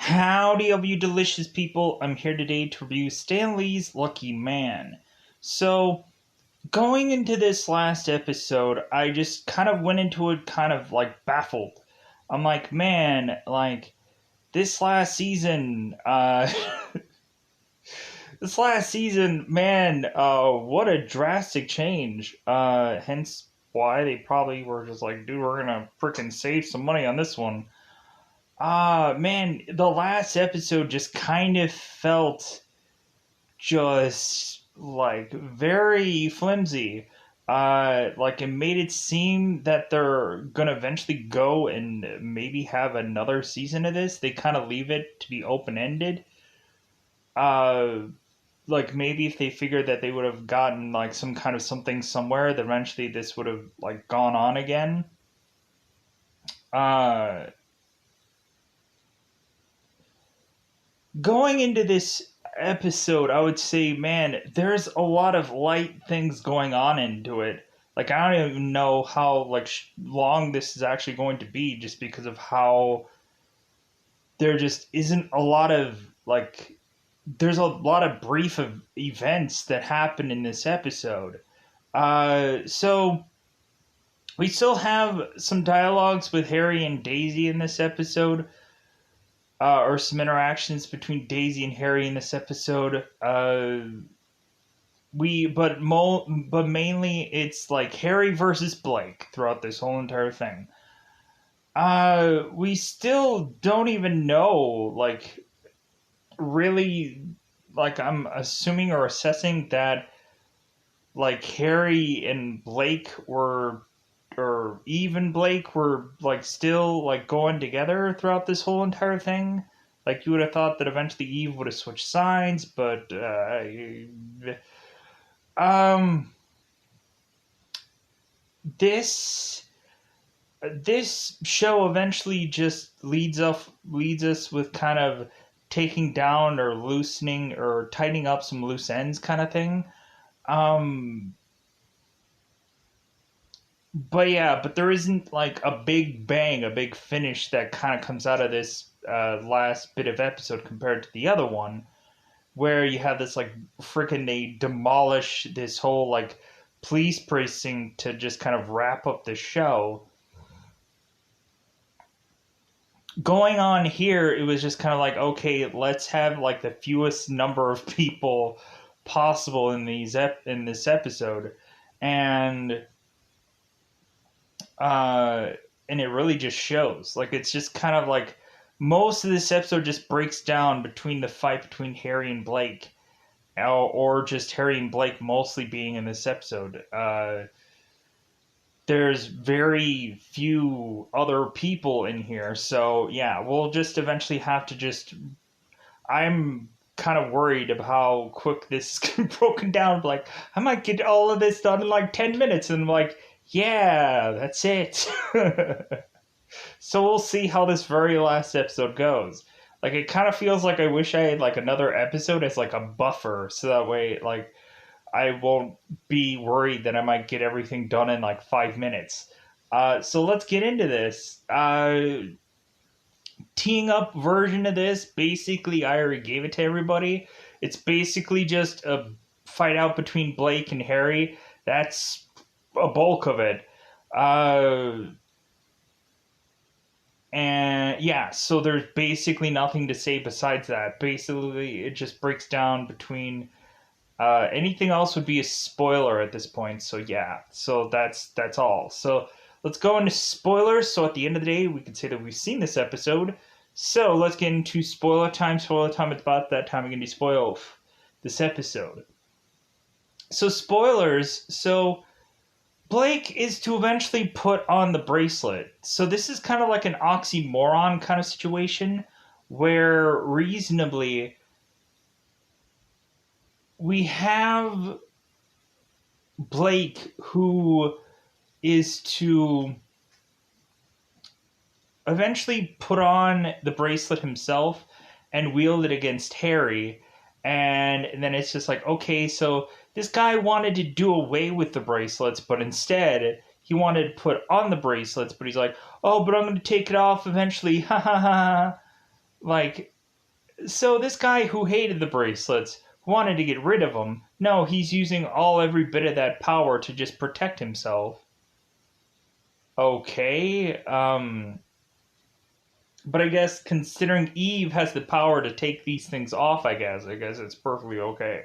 Howdy, of you delicious people. I'm here today to review Stanley's Lucky Man. So, going into this last episode, I just kind of went into it kind of like baffled. I'm like, man, like, this last season, this last season, man, what a drastic change. Hence why they probably were just like, dude, we're gonna freaking save some money on this one. Man, the last episode just kind of felt just like very flimsy. Like it made it seem that they're gonna eventually go and maybe have another season of this. They kind of leave it to be open ended. Uh, like maybe if they figured that they would have gotten like some kind of something somewhere, that eventually this would have like gone on again. Uh, Going into this episode, I would say, man, there's a lot of light things going on into it. Like I don't even know how like long this is actually going to be, just because of how there just isn't a lot of like. There's a lot of brief of events that happen in this episode. So we still have some dialogues with Harry and Daisy in this episode, or some interactions between Daisy and Harry in this episode. But mainly it's like Harry versus Blake throughout this whole entire thing. We still don't even know, like, really, like, I'm assuming or assessing that, like, Harry and Blake were, or even Blake were, like, still, like, going together throughout this whole entire thing. Like, you would have thought that eventually Eve would have switched sides, but, um, this this show eventually just leads us with kind of taking down or loosening or tightening up some loose ends kind of thing. Um, but yeah, but there isn't like a big bang, a big finish that kind of comes out of this last bit of episode compared to the other one, where you have this like freaking they demolish this whole like police precinct to just kind of wrap up the show. Going on here, it was just kind of like, okay, let's have like the fewest number of people possible in in this episode, and uh, and it really just shows. Like it's just kind of like most of this episode just breaks down between the fight between Harry and Blake, or just Harry and Blake mostly being in this episode. There's very few other people in here. So yeah, we'll just eventually have to just. I'm kind of worried about how quick this is broken down. Like I might get all of this done in like 10 minutes, and I'm like, yeah, that's it. So we'll see how this very last episode goes. Like it kind of feels like I wish I had like another episode as like a buffer, so that way like I won't be worried that I might get everything done in like 5 minutes. So let's get into this. Teeing up version of this, basically, I already gave it to everybody. It's basically just a fight out between Blake and Harry. That's a bulk of it. And yeah, so there's basically nothing to say besides that. Basically, it just breaks down between. Anything else would be a spoiler at this point. So yeah, so that's all. So let's go into spoilers. So at the end of the day, we can say that we've seen this episode. So let's get into spoiler time. Spoiler time. It's about that time we're gonna spoil this episode. So spoilers. So Blake is to eventually put on the bracelet. So this is kind of like an oxymoron kind of situation, where reasonably we have Blake who is to eventually put on the bracelet himself and wield it against Harry. And then it's just like, okay, so this guy wanted to do away with the bracelets, but instead he wanted to put on the bracelets, but he's like, oh, but I'm going to take it off eventually. Ha ha ha. Like, so this guy who hated the bracelets, wanted to get rid of them, no, he's using every bit of that power to just protect himself. Okay, but I guess considering Eve has the power to take these things off, I guess it's perfectly okay.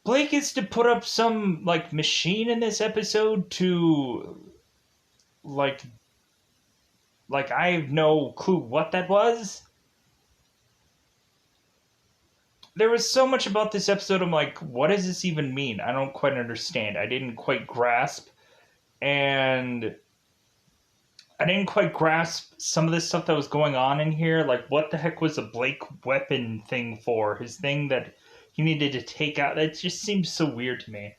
Blake is to put up some like machine in this episode to like I have no clue what that was. There was so much about this episode. I'm like, what does this even mean? I don't quite understand. I didn't quite grasp, and I didn't quite grasp some of the stuff that was going on in here. Like, what the heck was the Blake weapon thing for? His thing that he needed to take out. That just seems so weird to me.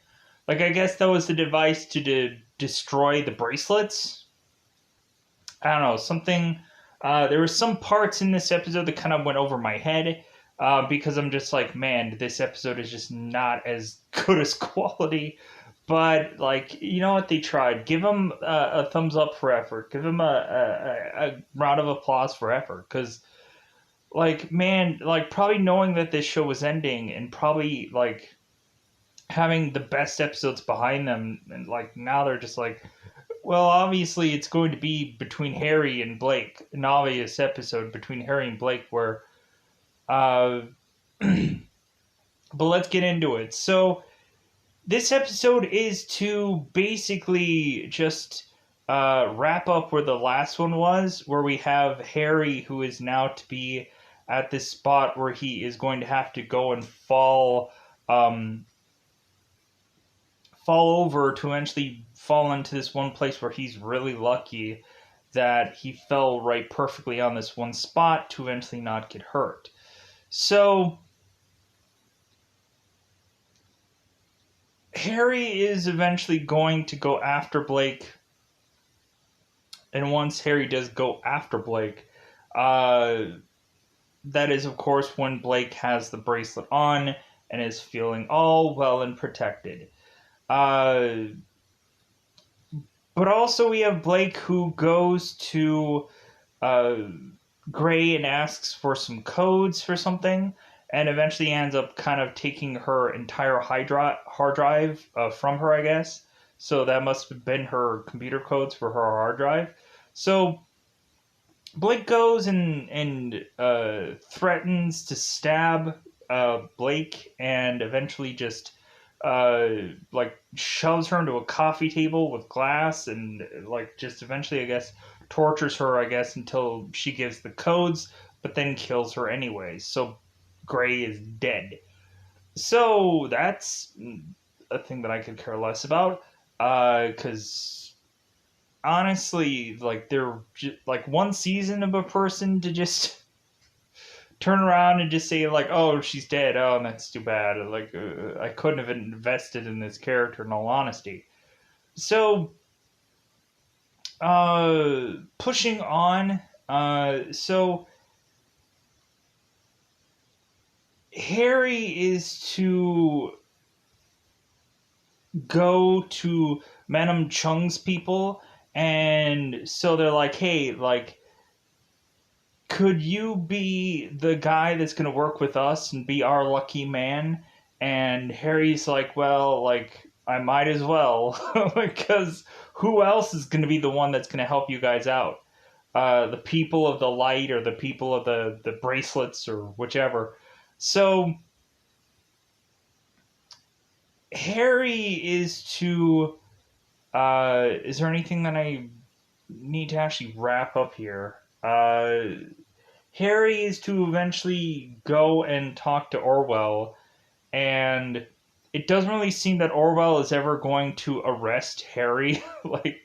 Like, I guess that was the device to destroy the bracelets. I don't know, something. There were some parts in this episode that kind of went over my head because I'm just like, man, this episode is just not as good as quality. But like, you know what? They tried. Give them a thumbs up for effort. Give them a round of applause for effort. Because, like, man, like probably knowing that this show was ending and probably like having the best episodes behind them, and like now they're just like, well, obviously, it's going to be between Harry and Blake, an obvious episode between Harry and Blake, where. But let's get into it. So, this episode is to basically just wrap up where the last one was, where we have Harry, who is now to be at this spot where he is going to have to go and fall over to eventually fall into this one place where he's really lucky that he fell right perfectly on this one spot to eventually not get hurt. So Harry is eventually going to go after Blake, and once Harry does go after Blake, that is of course when Blake has the bracelet on and is feeling all well and protected. Uh, but also we have Blake who goes to uh, Gray and asks for some codes for something, and eventually ends up kind of taking her entire hard drive from her, I guess. So that must have been her computer codes for her hard drive. So Blake goes and threatens to stab Blake, and eventually just like shoves her into a coffee table with glass, and like just eventually, I guess, tortures her, I guess, until she gives the codes, but then kills her anyways. So Gray is dead. So that's a thing that I could care less about, because honestly, like they're like one season of a person to just turn around and just say like, "Oh, she's dead. Oh, that's too bad." Like I couldn't have invested in this character in all honesty. So, pushing on. So Harry is to go to Madame Chung's people, and so they're like, "Hey, like." Could you be the guy that's going to work with us and be our lucky man? And Harry's like, well, like, I might as well. Because who else is going to be the one that's going to help you guys out? The people of the light or the people of the bracelets or whichever. So Harry is to. Is there anything that I need to actually wrap up here? Harry is to eventually go and talk to Orwell, and it doesn't really seem that Orwell is ever going to arrest Harry. Like,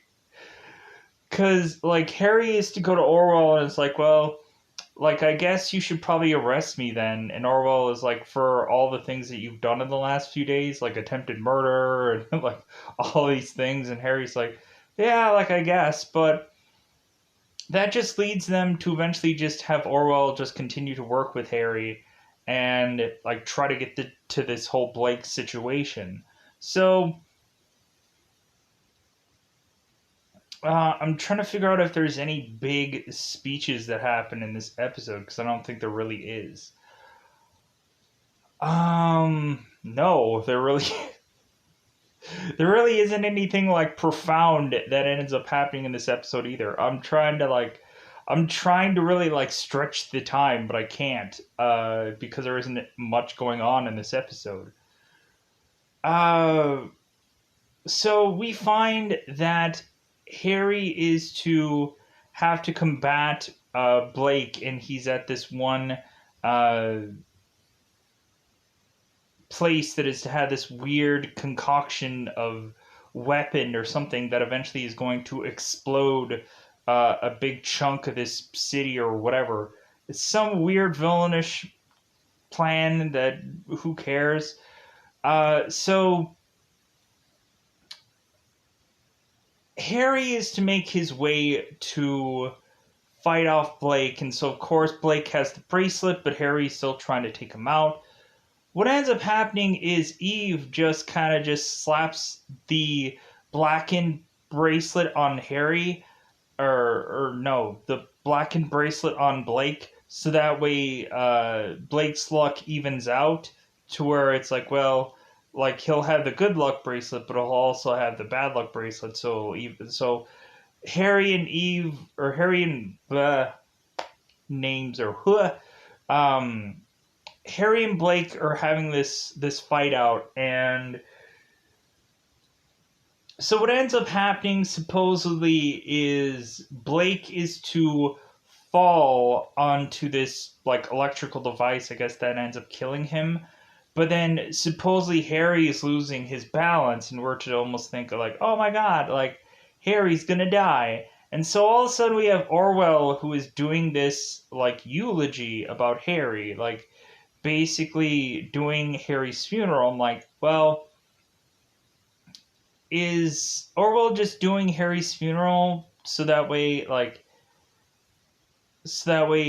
because, like, Harry is to go to Orwell, and it's like, well, like, I guess you should probably arrest me then. And Orwell is like, for all the things that you've done in the last few days, like attempted murder and, like, all these things. And Harry's like, yeah, like, I guess, but that just leads them to eventually just have Orwell just continue to work with Harry and like try to get to this whole Blake situation. So I'm trying to figure out if there's any big speeches that happen in this episode because I don't think there really is. No, there really isn't anything like profound that ends up happening in this episode either. I'm trying to really like stretch the time, but I can't because there isn't much going on in this episode. Uh, so we find that Harry is to have to combat Blake, and he's at this one uh, place that is to have this weird concoction of weapon or something that eventually is going to explode a big chunk of this city or whatever. It's some weird villainish plan that who cares. So Harry is to make his way to fight off Blake, and so of course Blake has the bracelet, but Harry's still trying to take him out. What ends up happening is Eve just kind of just slaps the blackened bracelet on Harry, or no, the blackened bracelet on Blake, so that way Blake's luck evens out to where it's like, well, like he'll have the good luck bracelet, but he'll also have the bad luck bracelet. So Harry and Eve, or Harry and names are um Harry and Blake are having this fight out, and so what ends up happening supposedly is Blake is to fall onto this like electrical device, I guess that ends up killing him. But then supposedly Harry is losing his balance, and we're to almost think of like, oh my god, like Harry's gonna die. And so all of a sudden we have Orwell who is doing this like eulogy about Harry, like basically doing Harry's funeral. I'm like, well, is Orwell just doing Harry's funeral so that way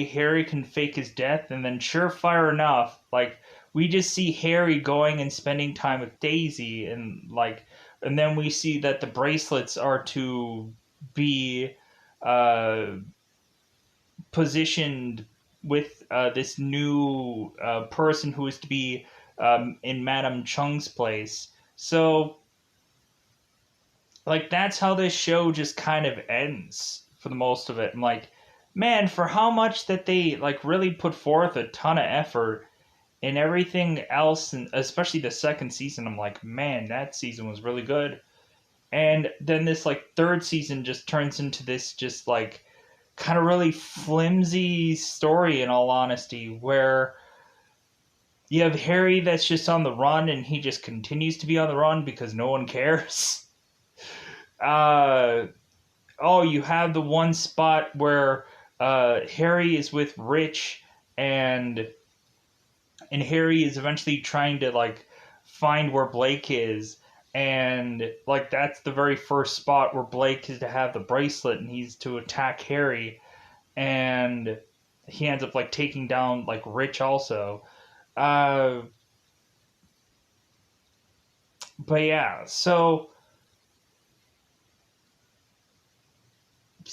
Harry can fake his death? And then surefire enough, like we just see Harry going and spending time with Daisy, and then we see that the bracelets are to be uh positioned with this new person who is to be in Madame Chung's place. So, like, that's how this show just kind of ends for the most of it. I'm like, man, for how much that they, like, really put forth a ton of effort in everything else, and especially the second season, I'm like, man, that season was really good. And then this, like, third season just turns into this just, like, kind of really flimsy story, in all honesty, where you have Harry that's just on the run and he just continues to be on the run because no one cares. Uh, oh, you have the one spot where Harry is with Rich, and Harry is eventually trying to like find where Blake is, and like that's the very first spot where Blake is to have the bracelet and he's to attack Harry, and he ends up like taking down like Rich also. Uh, but yeah, so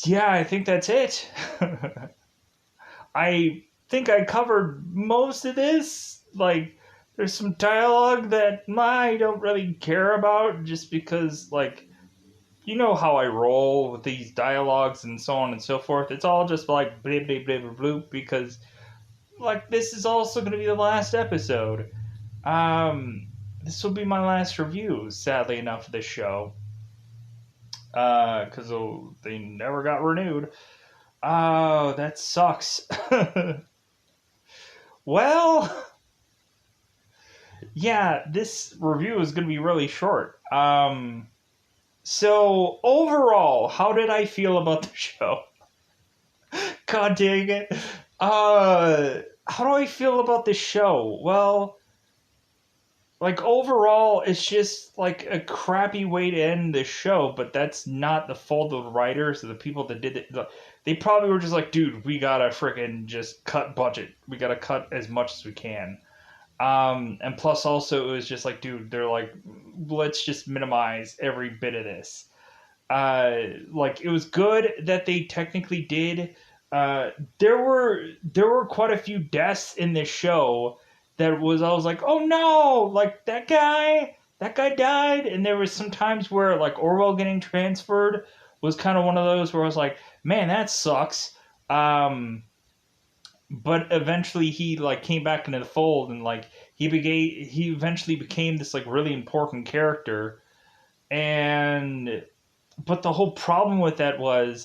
yeah, I think that's it. I think I covered most of this. Like, there's some dialogue that I don't really care about just because, like, you know how I roll with these dialogues and so on and so forth. It's all just like blah blah blah blah blah because like this is also going to be the last episode. Um, this will be my last review, sadly enough, of this show. Because they never got renewed. Oh, that sucks. Well, yeah, this review is going to be really short. So overall, how did I feel about the show? God dang it. How do I feel about this show? Well, like overall, it's just like a crappy way to end the show, but that's not the fault of the writers or the people that did it. They probably were just like, dude, we gotta freaking just cut budget. We gotta cut as much as we can. And plus also it was just like, dude, they're like, let's just minimize every bit of this. Like it was good that they technically did. Uh, there were quite a few deaths in this show that was I was like, oh no, like that guy died, and there was some times where like Orwell getting transferred was kind of one of those where I was like, man, that sucks. Um, but eventually he like came back into the fold and like he eventually became this like really important character and but the whole problem with that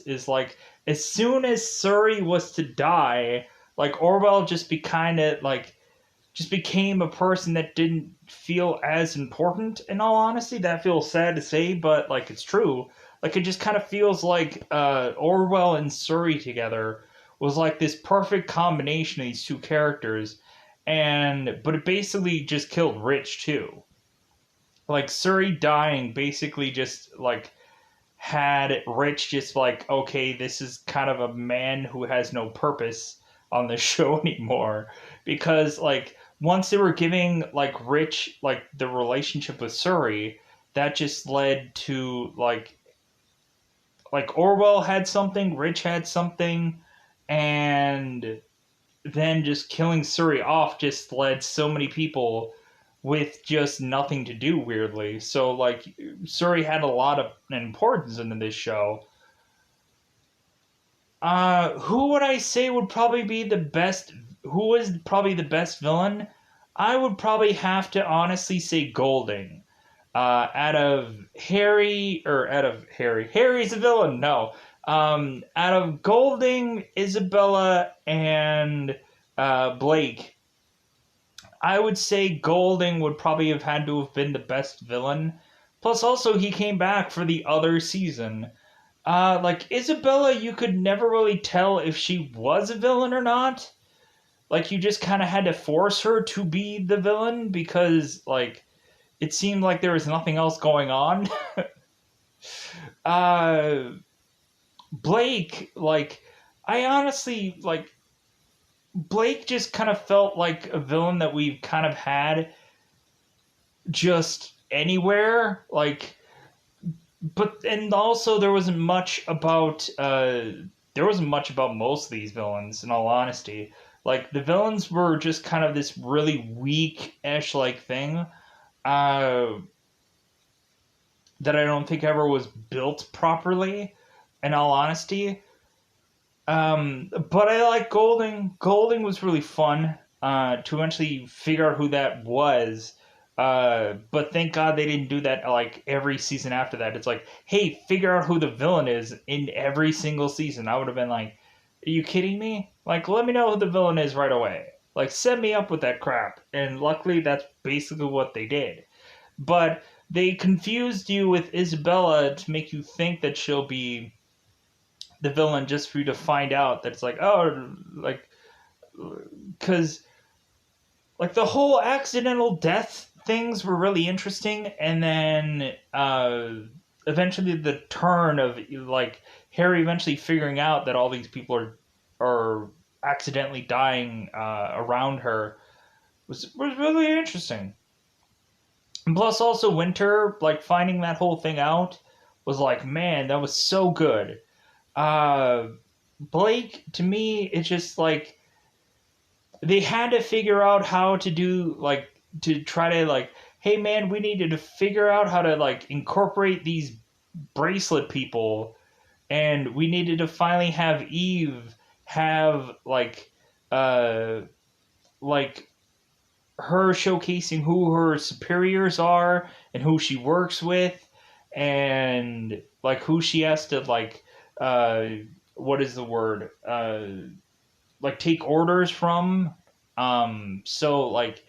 is like as soon as Surrey was to die, like Orwell just be kind of like just became a person that didn't feel as important. In all honesty, that feels sad to say, but like it's true. Like it just kind of feels like Orwell and Surrey together was like this perfect combination of these two characters, and but it basically just killed Rich too. Like Surrey dying basically just like had Rich just like, okay, this is kind of a man who has no purpose on the show anymore. Because like once they were giving like Rich like the relationship with Surrey, that just led to like Orwell had something, Rich had something, and then just killing Surrey off just led so many people with just nothing to do weirdly. So like Surrey had a lot of importance in this show. Who would I say would probably be the best? Who is probably the best villain? I would probably have to honestly say Golding. Out of Harry, or out of Harry, Harry's a villain. No, out of Golding, Isabella, and Blake, I would say Golding would probably have had to have been the best villain. Plus, also he came back for the other season. Like Isabella, you could never really tell if she was a villain or not. Like you just kind of had to force her to be the villain because like it seemed like there was nothing else going on. uh, Blake, like I honestly like Blake just kind of felt like a villain that we've kind of had just anywhere. Like but and also there wasn't much about most of these villains in all honesty. Like the villains were just kind of this really weak ish like thing uh that I don't think ever was built properly in all honesty. But I like Golding was really fun to eventually figure out who that was. But thank God they didn't do that like every season after that. It's like, hey, figure out who the villain is in every single season. I would have been like, are you kidding me? Like, let me know who the villain is right away. Like, set me up with that crap. And luckily, that's basically what they did. But they confused you with Isabella to make you think that she'll be the villain just for you to find out that it's like, oh, like, because like the whole accidental death things were really interesting, and then eventually the turn of like Harry eventually figuring out that all these people are accidentally dying around her was really interesting. And plus, also Winter like finding that whole thing out was like, man, that was so good. Uh, Blake, to me, it's just like they had to figure out how to do like to try to like, hey man, we needed to figure out how to like incorporate these bracelet people, and we needed to finally have Eve have uh like her showcasing who her superiors are and who she works with and like who she has to like uh what is the word like take orders from. So like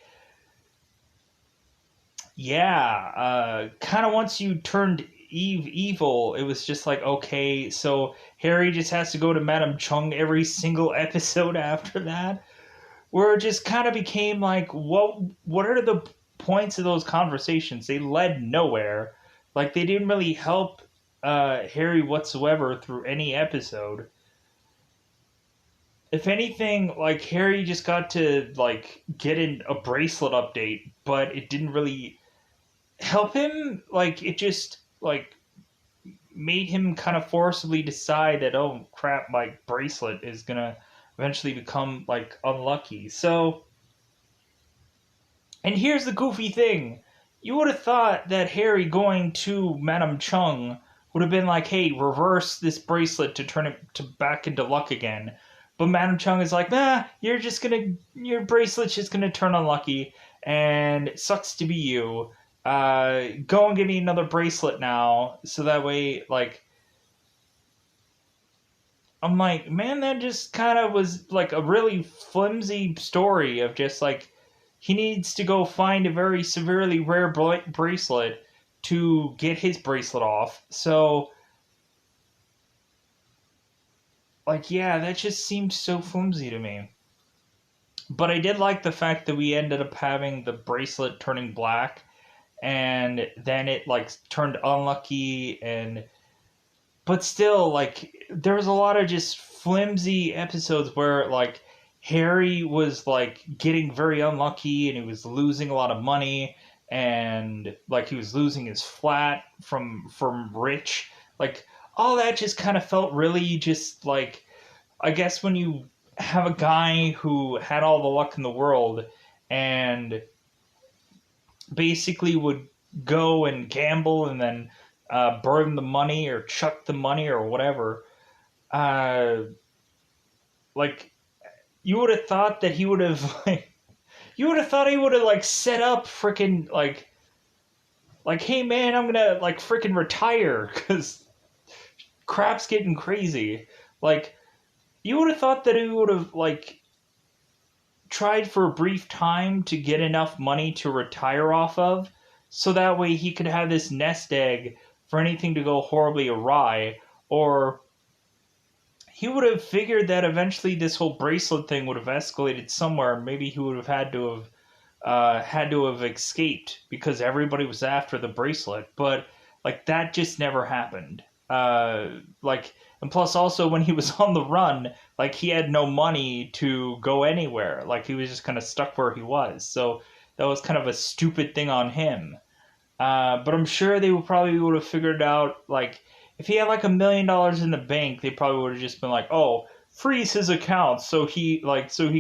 yeah, kind of once you turned Eve evil, it was just like okay, so Harry just has to go to Madame Chung every single episode after that, where it just kind of became like what are the points of those conversations? They led nowhere. Like they didn't really help Harry whatsoever through any episode. If anything, like Harry just got to like get in a bracelet update, but it didn't really help him. Like it just like made him kind of forcibly decide that, oh crap, my bracelet is gonna eventually become like unlucky. So, and here's the goofy thing: you would have thought that Harry going to Madame Chung would have been like, hey, reverse this bracelet to turn it to back into luck again. But Madame Chung is like, nah, your bracelet's just gonna turn unlucky, and it sucks to be you. Go and get me another bracelet now, so that way, like, I'm like, man, that just kind of was like a really flimsy story of just like he needs to go find a very severely rare bracelet to get his bracelet off. So, like, yeah, that just seemed so flimsy to me. But I did like the fact that we ended up having the bracelet turning black, and then it like turned unlucky, and but still, like, there was a lot of just flimsy episodes where like Harry was like getting very unlucky and he was losing a lot of money, and like he was losing his flat from Rich. Like, all that just kind of felt really just like, I guess when you have a guy who had all the luck in the world and basically would go and gamble and then burn the money or chuck the money or whatever. Uh, like, you would have thought that he would have like, you would have thought he would have like set up freaking like, hey man, I'm gonna like freaking retire because crap's getting crazy. Like, you would have thought that he would have like tried for a brief time to get enough money to retire off of, so that way he could have this nest egg for anything to go horribly awry. Or he would have figured that eventually this whole bracelet thing would have escalated somewhere. Maybe he would have had to have escaped because everybody was after the bracelet. But like, that just never happened. Like, and plus also when he was on the run, like, he had no money to go anywhere. Like, he was just kind of stuck where he was. So that was kind of a stupid thing on him. But I'm sure they probably would have figured out, like, if he had like $1 million in the bank, they probably would have just been like, oh, freeze his account so he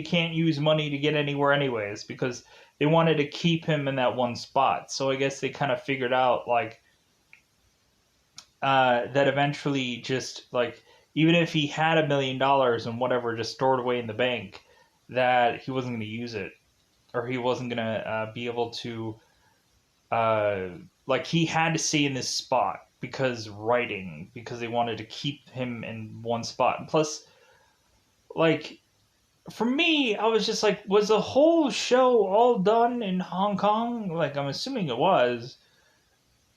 can't use money to get anywhere anyways, because they wanted to keep him in that one spot. So I guess they kind of figured out like that eventually, just like, even if he had $1 million and whatever just stored away in the bank, that he wasn't going to use it, or he wasn't going to be able to uh, like, he had to stay in this spot because they wanted to keep him in one spot. And plus, like, for me, I was just like, was the whole show all done in Hong Kong? Like, I'm assuming it was.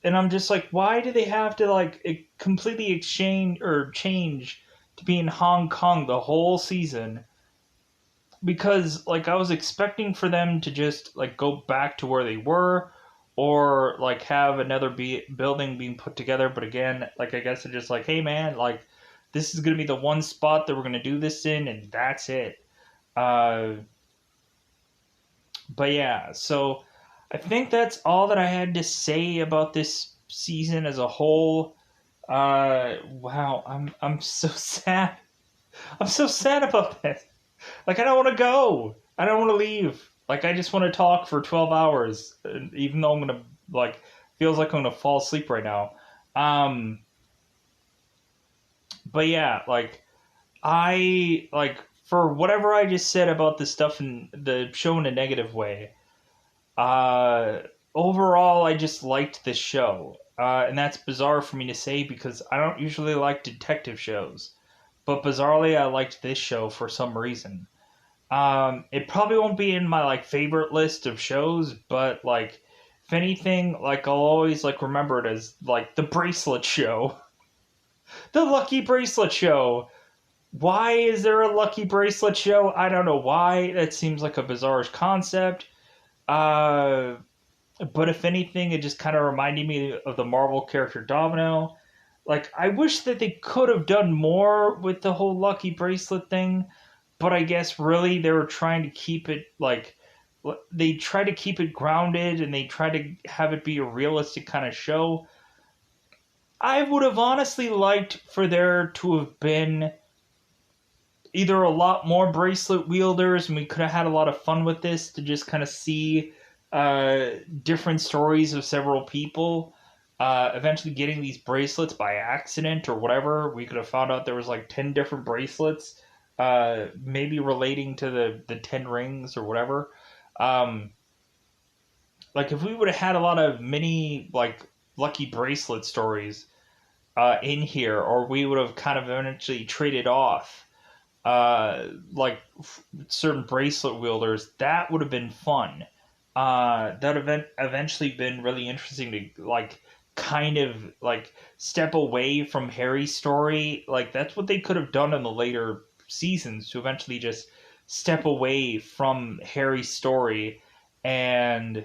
And I'm just like, why do they have to like completely exchange or change to be in Hong Kong the whole season? Because like, I was expecting for them to just like go back to where they were, or like have another building being put together. But again, like, I guess they're just like, hey man, like, this is gonna be the one spot that we're gonna do this in, and that's it. Uh, but yeah, so I think that's all that I had to say about this season as a whole. Wow, I'm so sad. I'm so sad about this. Like, I don't want to go. I don't want to leave. Like, I just want to talk for 12 hours, even though I'm going to, like, feels like I'm going to fall asleep right now. Um, but yeah, like, for whatever I just said about the stuff in the show in a negative way, uh, overall, I just liked this show. And that's bizarre for me to say because I don't usually like detective shows. But bizarrely, I liked this show for some reason. It probably won't be in my like favorite list of shows, but like, if anything, like, I'll always like remember it as like the Bracelet Show, the Lucky Bracelet Show. Why is there a Lucky Bracelet Show? I don't know why. That seems like a bizarre concept. Uh, but if anything, it just kind of reminded me of the Marvel character Domino. Like, I wish that they could have done more with the whole Lucky Bracelet thing, but I guess really they were trying to keep it like, they try to keep it grounded and they try to have it be a realistic kind of show. I would have honestly liked for there to have been either a lot more bracelet wielders, and we could have had a lot of fun with this to just kind of see uh, different stories of several people eventually getting these bracelets by accident or whatever. We could have found out there was like 10 different bracelets, maybe relating to the 10 rings or whatever. Um, like if we would have had a lot of mini like lucky bracelet stories in here, or we would have kind of eventually traded off like certain bracelet wielders, that would have been fun. That event eventually been really interesting to like kind of like step away from Harry's story. Like that's what they could have done in the later seasons to eventually just step away from Harry's story and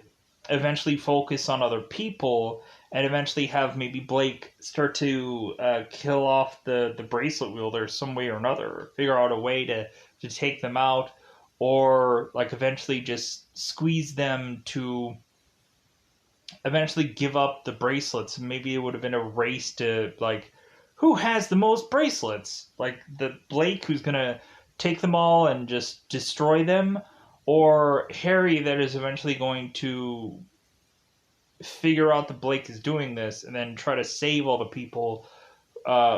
eventually focus on other people and eventually have maybe Blake start to kill off the bracelet wielder some way or another, or figure out a way to take them out, or like eventually just squeeze them to eventually give up the bracelets. Maybe it would have been a race to like who has the most bracelets, like the Blake who's gonna take them all and just destroy them, or Harry that is eventually going to figure out that Blake is doing this and then try to save all the people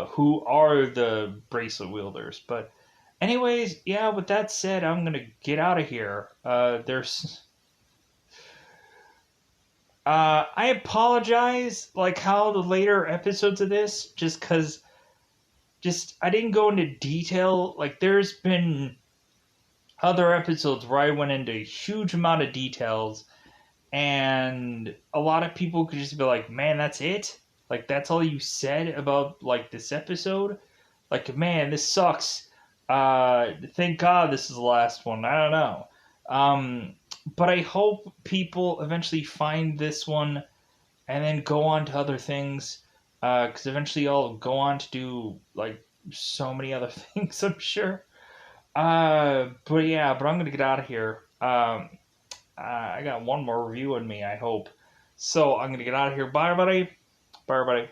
who are the bracelet wielders. But, anyways, yeah. With that said, I'm gonna get out of here. There's. I apologize, like how the later episodes of this, just I didn't go into detail. Like there's been other episodes where I went into a huge amount of details, and a lot of people could just be like, man, that's it? Like that's all you said about like this episode? Like, man, this sucks. Thank God this is the last one. I don't know. But I hope people eventually find this one and then go on to other things. Because eventually I'll go on to do like so many other things, I'm sure. But yeah, but I'm gonna get out of here. I got one more review in me, I hope. So I'm gonna get out of here. Bye, everybody. Bye, everybody.